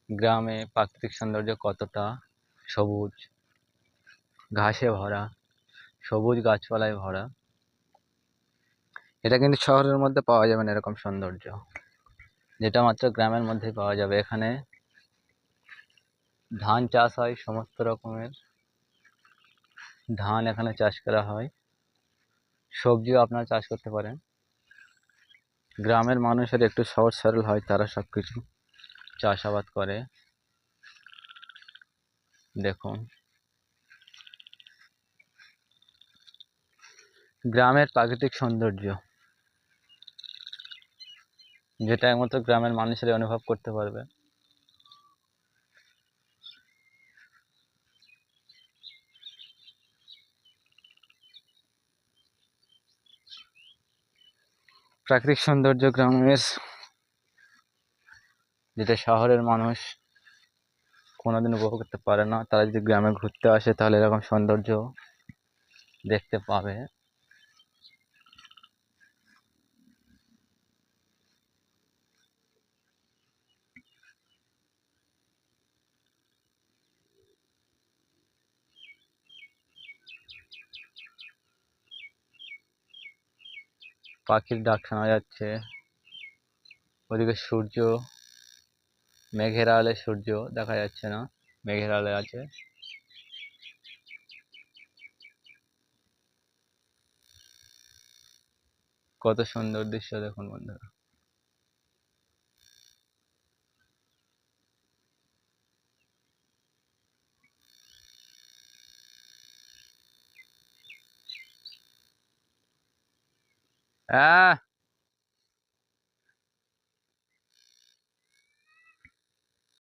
গ্রামে প্রাকৃতিক সৌন্দর্য কতটা, সবুজ ঘাসে ভরা, সবুজ গাছপালায় ভরা। এটা কিন্তু শহরের মধ্যে পাওয়া যাবে না এরকম সৌন্দর্য, যেটা মাত্র গ্রামের মধ্যেই পাওয়া যাবে। এখানে ধান চাষ হয়, সমস্ত রকমের ধান এখানে চাষ করা হয়, সবজিও আপনারা চাষ করতে পারেন। গ্রামের মানুষের একটু সহজ সরল হয়, তারা সবকিছু চাষাবাদ করে। দেখুন গ্রামের প্রাকৃতিক সৌন্দর্য, যেটা একমাত্র গ্রামের মানুষেরাই অনুভব করতে পারবে। প্রাকৃতিক সৌন্দর্য গ্রামের, যেটা শহরের মানুষ কোনোদিন উপভোগ করতে পারে না। তারা যদি গ্রামে ঘুরতে আসে তাহলে এরকম সৌন্দর্য দেখতে পাবে। পাখির ডাক শোনা যাচ্ছে, ওদিকে সূর্য, মেঘের আড়ালে সূর্য দেখা যাচ্ছে না, মেঘের আড়ালে আছে। কত সুন্দর দৃশ্য দেখুন বন্ধুরা। হ্যাঁ।